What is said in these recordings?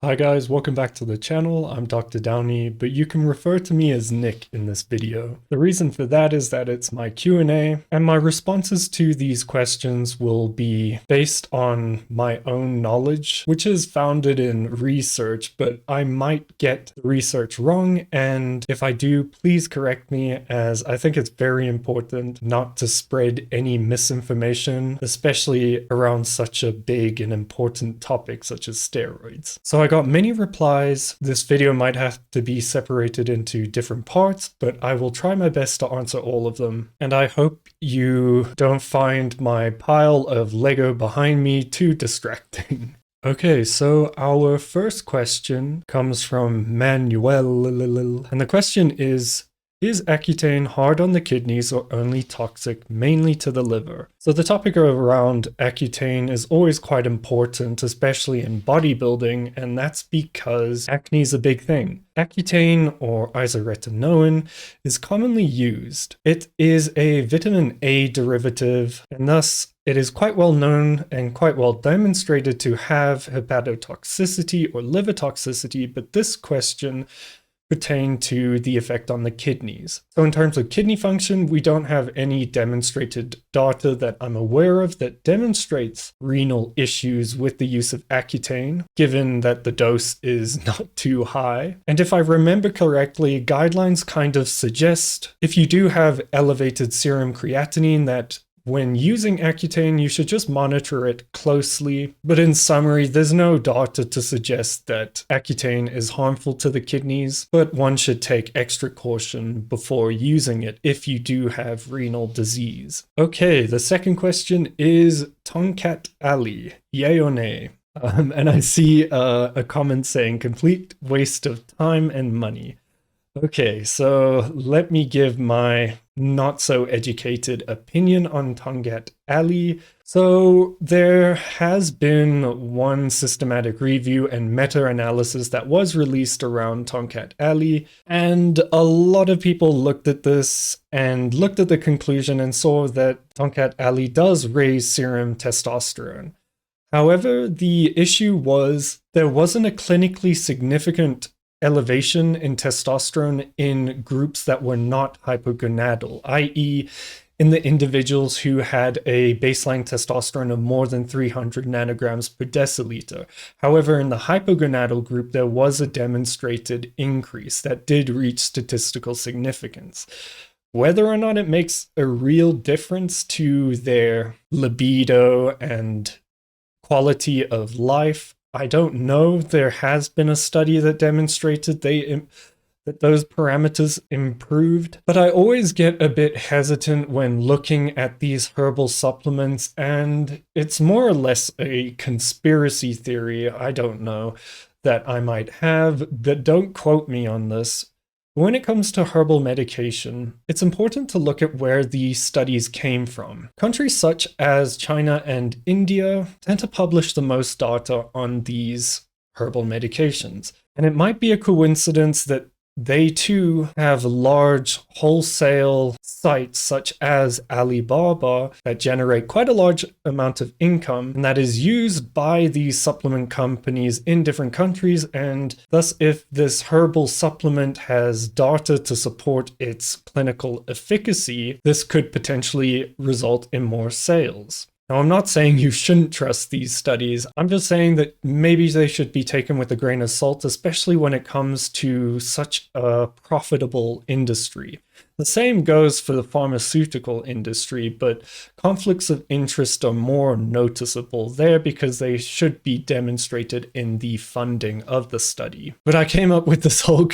Hi guys, welcome back to the channel. I'm Dr. Downey, but you can refer to me as Nick in this video. The reason for that is that it's my Q&A, and my responses to these questions will be based on my own knowledge, which is founded in research, but I might get the research wrong, and if I do, please correct me, as I think it's very important not to spread any misinformation, especially around such a big and important topic such as steroids. So I got many replies. This video might have to be separated into different parts, but I will try my best to answer all of them. And I hope you don't find my pile of Lego behind me too distracting. Okay, so our first question comes from Manuel, and the question is Accutane hard on the kidneys or only toxic mainly to the liver? So the topic around Accutane is always quite important, especially in bodybuilding, and that's because acne is a big thing. Accutane, or isoretinoin, is commonly used. It is a vitamin A derivative, and thus it is quite well known and quite well demonstrated to have hepatotoxicity or liver toxicity, but this question pertain to the effect on the kidneys. So in terms of kidney function, we don't have any demonstrated data that I'm aware of that demonstrates renal issues with the use of Accutane, given that the dose is not too high. And if I remember correctly, guidelines kind of suggest if you do have elevated serum creatinine that when using Accutane, you should just monitor it closely. But in summary, there's no data to suggest that Accutane is harmful to the kidneys, but one should take extra caution before using it if you do have renal disease. Okay, the second question is Tongkat Ali, yay or nay? And I see a comment saying complete waste of time and money. Okay, so let me give my not so educated opinion on Tongkat Ali. So there has been one systematic review and meta-analysis that was released around Tongkat Ali, and a lot of people looked at this and looked at the conclusion and saw that Tongkat Ali does raise serum testosterone. However, the issue was there wasn't a clinically significant elevation in testosterone in groups that were not hypogonadal, i.e. in the individuals who had a baseline testosterone of more than 300 nanograms per deciliter. However, in the hypogonadal group, there was a demonstrated increase that did reach statistical significance. Whether or not it makes a real difference to their libido and quality of life, I don't know. There has been a study that demonstrated that those parameters improved, but I always get a bit hesitant when looking at these herbal supplements, and it's more or less a conspiracy theory, I don't know, that I might have, but don't quote me on this. When it comes to herbal medication, it's important to look at where the studies came from. Countries such as China and India tend to publish the most data on these herbal medications. And it might be a coincidence that they too have large wholesale sites such as Alibaba that generate quite a large amount of income, and that is used by these supplement companies in different countries. And thus, if this herbal supplement has data to support its clinical efficacy, this could potentially result in more sales. Now, I'm not saying you shouldn't trust these studies. I'm just saying that maybe they should be taken with a grain of salt, especially when it comes to such a profitable industry. The same goes for the pharmaceutical industry, but conflicts of interest are more noticeable there because they should be demonstrated in the funding of the study. But I came up with this whole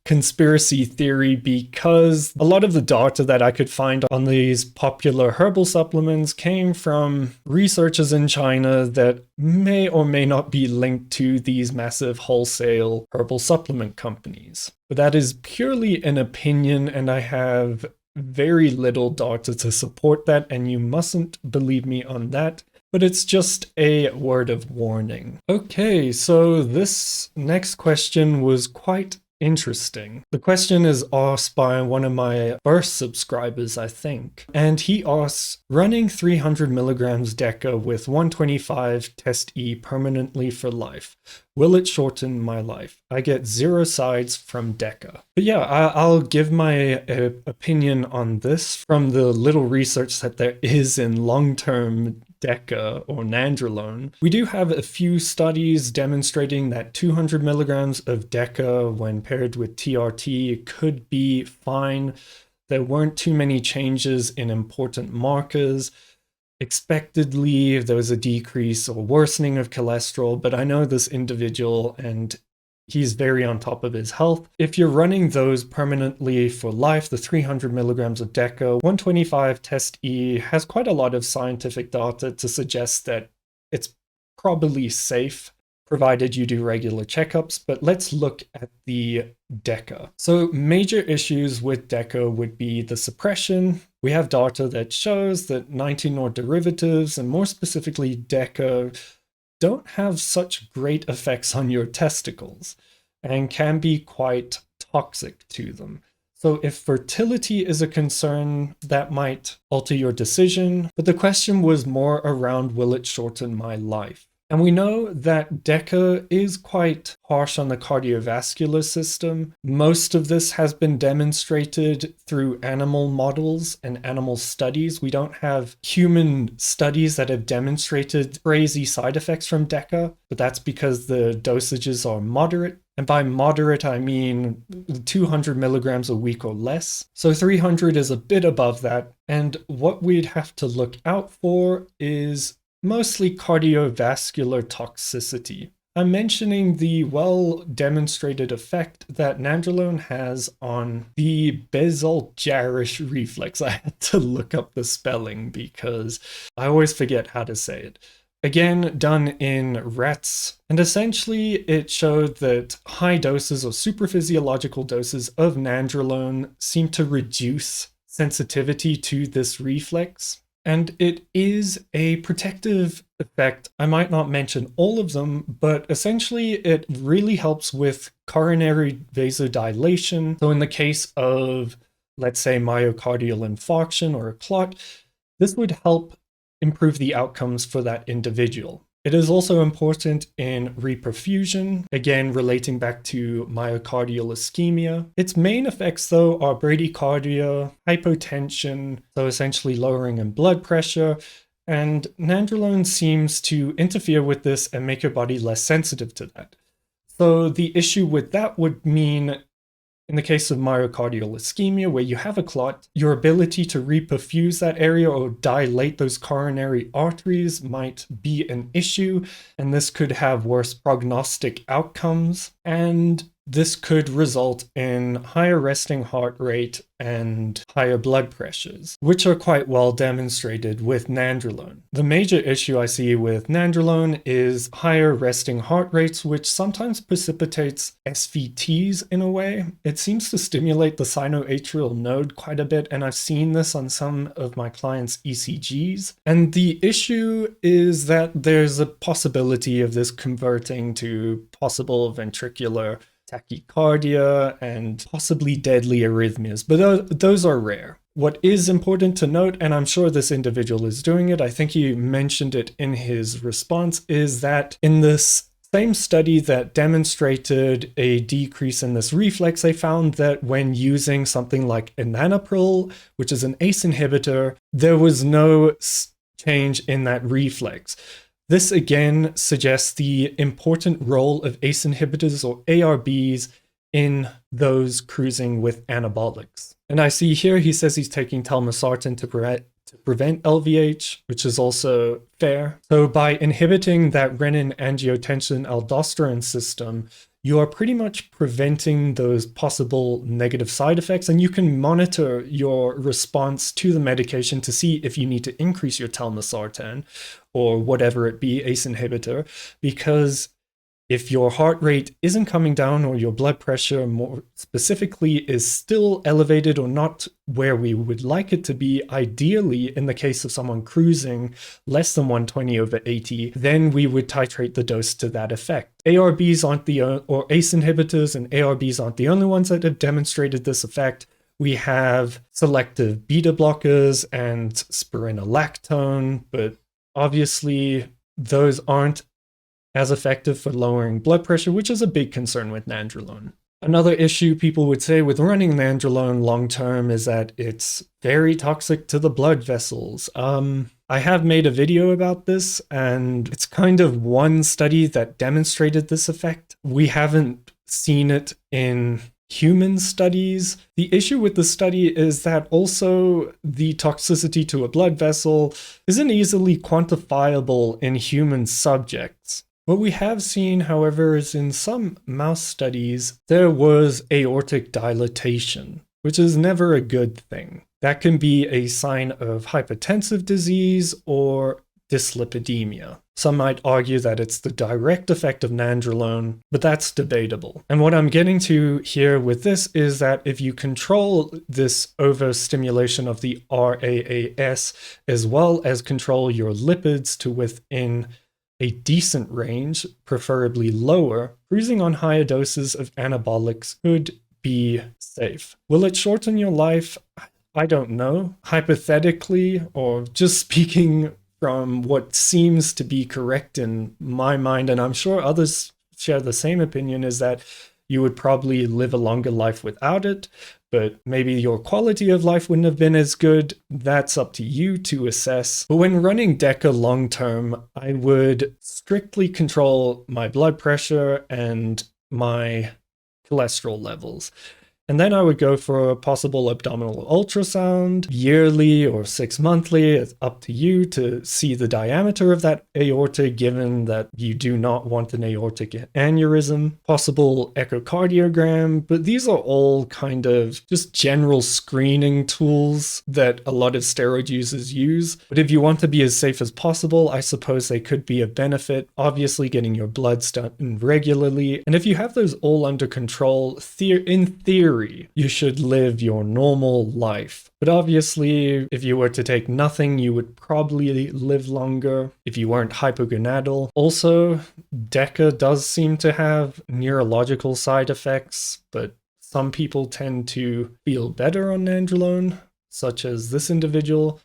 conspiracy theory because a lot of the data that I could find on these popular herbal supplements came from researchers in China that may or may not be linked to these massive wholesale herbal supplement companies. But that is purely an opinion, and I have very little data to support that, and you mustn't believe me on that. But it's just a word of warning. Okay, so this next question was quite Interesting. The question is asked by one of my first subscribers, I think. And he asks, running 300 milligrams Deca with 125 test E permanently for life, will it shorten my life? I get 0 sides from Deca. But yeah, I'll give my opinion on this from the little research that there is in long-term Deca or nandrolone. We do have a few studies demonstrating that 200 milligrams of Deca when paired with TRT could be fine. There weren't too many changes in important markers. Expectedly, there was a decrease or worsening of cholesterol, but I know this individual and he's very on top of his health. If you're running those permanently for life, the 300 milligrams of Deca, 125 test E has quite a lot of scientific data to suggest that it's probably safe, provided you do regular checkups. But let's look at the Deca. So major issues with Deca would be the suppression. We have data that shows that 19-or derivatives, and more specifically Deca, don't have such great effects on your testicles and can be quite toxic to them. So if fertility is a concern, that might alter your decision. But the question was more around, will it shorten my life? And we know that Deca is quite harsh on the cardiovascular system. Most of this has been demonstrated through animal models and animal studies. We don't have human studies that have demonstrated crazy side effects from Deca, but that's because the dosages are moderate. And by moderate, I mean 200 milligrams a week or less. So 300 is a bit above that. And what we'd have to look out for is mostly cardiovascular toxicity. I'm mentioning the well-demonstrated effect that nandrolone has on the Bézal-Jarisch reflex. I had to look up the spelling because I always forget how to say it. Again, done in rats, and essentially it showed that high doses or supraphysiological doses of nandrolone seem to reduce sensitivity to this reflex. And it is a protective effect. I might not mention all of them, but essentially it really helps with coronary vasodilation. So in the case of, let's say, myocardial infarction or a clot, this would help improve the outcomes for that individual. It is also important in reperfusion, again relating back to myocardial ischemia. Its main effects though are bradycardia, hypotension, so essentially lowering in blood pressure, and nandrolone seems to interfere with this and make your body less sensitive to that. So the issue with that would mean, in the case of myocardial ischemia, where you have a clot, your ability to reperfuse that area or dilate those coronary arteries might be an issue, and this could have worse prognostic outcomes, and this could result in higher resting heart rate and higher blood pressures, which are quite well demonstrated with nandrolone. The major issue I see with nandrolone is higher resting heart rates, which sometimes precipitates SVTs in a way. It seems to stimulate the sinoatrial node quite a bit, and I've seen this on some of my clients' ECGs. And the issue is that there's a possibility of this converting to possible ventricular tachycardia and possibly deadly arrhythmias, but those are rare. What is important to note, and I'm sure this individual is doing it, I think he mentioned it in his response, is that in this same study that demonstrated a decrease in this reflex, they found that when using something like enalapril, which is an ACE inhibitor, there was no change in that reflex. This again suggests the important role of ACE inhibitors or ARBs in those cruising with anabolics. And I see here he says he's taking telmisartan to prevent LVH, which is also fair. So by inhibiting that renin-angiotensin-aldosterone system, you are pretty much preventing those possible negative side effects, and you can monitor your response to the medication to see if you need to increase your telmisartan or whatever it be, ACE inhibitor, because If your heart rate isn't coming down, or your blood pressure more specifically is still elevated or not where we would like it to be, ideally in the case of someone cruising less than 120/80, then we would titrate the dose to that effect. ARBs aren't or ACE inhibitors and ARBs aren't the only ones that have demonstrated this effect. We have selective beta blockers and spironolactone, but obviously those aren't as effective for lowering blood pressure, which is a big concern with nandrolone. Another issue people would say with running nandrolone long term is that it's very toxic to the blood vessels. I have made a video about this, and it's kind of one study that demonstrated this effect. We haven't seen it in human studies. The issue with the study is that also the toxicity to a blood vessel isn't easily quantifiable in human subjects. What we have seen, however, is in some mouse studies, there was aortic dilatation, which is never a good thing. That can be a sign of hypertensive disease or dyslipidemia. Some might argue that it's the direct effect of nandrolone, but that's debatable. And what I'm getting to here with this is that if you control this overstimulation of the RAAS, as well as control your lipids to within a decent range, preferably lower, cruising on higher doses of anabolics could be safe. Will it shorten your life? I don't know. Hypothetically, or just speaking from what seems to be correct in my mind, and I'm sure others share the same opinion, is that you would probably live a longer life without it, but maybe your quality of life wouldn't have been as good. That's up to you to assess. But when running Deca long term, I would strictly control my blood pressure and my cholesterol levels. And then I would go for a possible abdominal ultrasound, yearly or 6 monthly. It's up to you to see the diameter of that aorta, given that you do not want an aortic aneurysm. Possible echocardiogram, but these are all kind of just general screening tools that a lot of steroid users use. But if you want to be as safe as possible, I suppose they could be of benefit. Obviously, getting your bloods done regularly. And if you have those all under control, in theory, you should live your normal life. But obviously, if you were to take nothing, you would probably live longer if you weren't hypogonadal. Also, Deca does seem to have neurological side effects, but some people tend to feel better on nandrolone, such as this individual.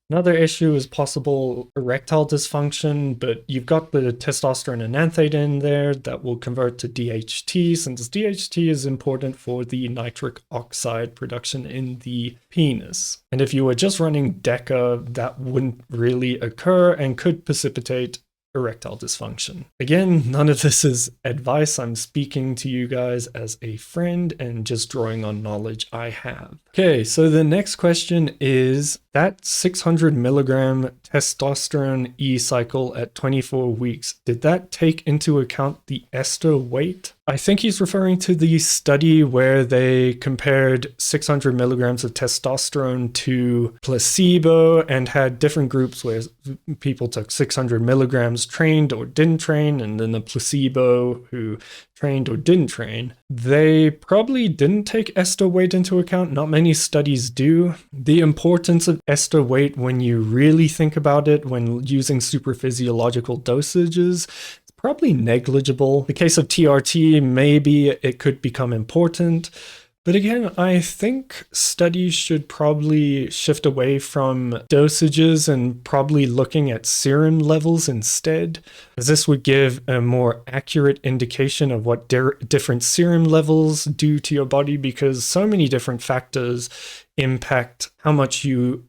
Another issue is possible erectile dysfunction, but you've got the testosterone enanthate in there that will convert to DHT, since DHT is important for the nitric oxide production in the penis. And if you were just running Deca, that wouldn't really occur and could precipitate erectile dysfunction. Again, none of this is advice. I'm speaking to you guys as a friend and just drawing on knowledge I have. Okay, so the next question is that 600 milligram testosterone E cycle at 24 weeks, did that take into account the Ester weight? I think he's referring to the study where they compared 600 milligrams of testosterone to placebo and had different groups where people took 600 milligrams, trained or didn't train, and then the placebo who trained or didn't train. They probably didn't take Ester weight into account. Not many studies do. The importance of Ester weight, when you really think about it, when using supraphysiological dosages, probably negligible. The case of TRT, maybe it could become important. But again, I think studies should probably shift away from dosages and probably looking at serum levels instead, as this would give a more accurate indication of what different serum levels do to your body, because so many different factors impact how much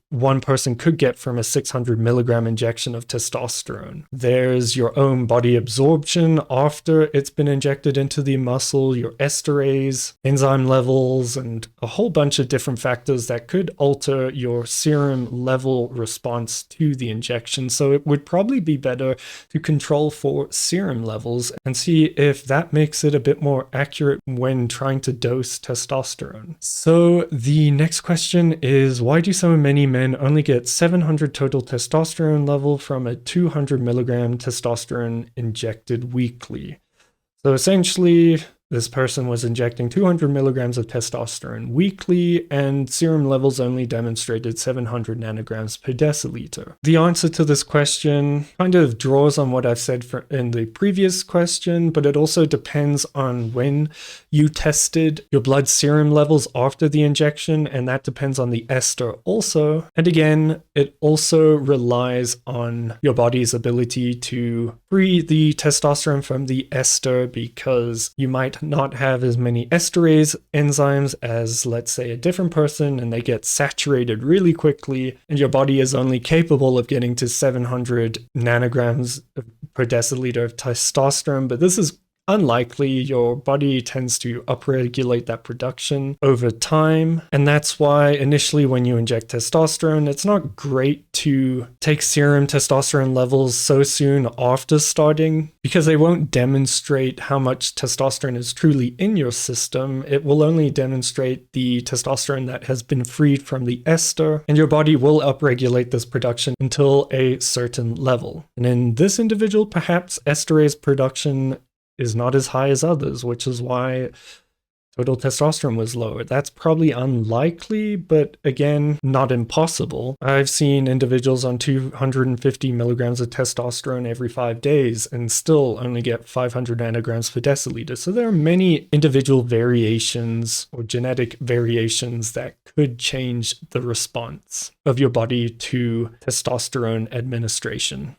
one person could get from a 600 milligram injection of testosterone. There's your own body absorption after it's been injected into the muscle, your esterase, enzyme levels, and a whole bunch of different factors that could alter your serum level response to the injection. So it would probably be better to control for serum levels and see if that makes it a bit more accurate when trying to dose testosterone. So the next question is, why do so many men only get 700 total testosterone level from a 200 milligram testosterone injected weekly? So essentially, this person was injecting 200 milligrams of testosterone weekly, and serum levels only demonstrated 700 nanograms per deciliter. The answer to this question kind of draws on what I've said in the previous question, but it also depends on when you tested your blood serum levels after the injection, and that depends on the ester also. And again, it also relies on your body's ability to free the testosterone from the ester, because you might not have as many esterase enzymes as, let's say, a different person, and they get saturated really quickly, and your body is only capable of getting to 700 nanograms per deciliter of testosterone. But this is unlikely. Your body tends to upregulate that production over time, and that's why initially when you inject testosterone, it's not great to take serum testosterone levels so soon after starting, because they won't demonstrate how much testosterone is truly in your system. It will only demonstrate the testosterone that has been freed from the ester, and your body will upregulate this production until a certain level. And in this individual, perhaps esterase production is not as high as others, which is why total testosterone was lower. That's probably unlikely, but again, not impossible. I've seen individuals on 250 milligrams of testosterone every 5 days and still only get 500 nanograms per deciliter. So there are many individual variations or genetic variations that could change the response of your body to testosterone administration.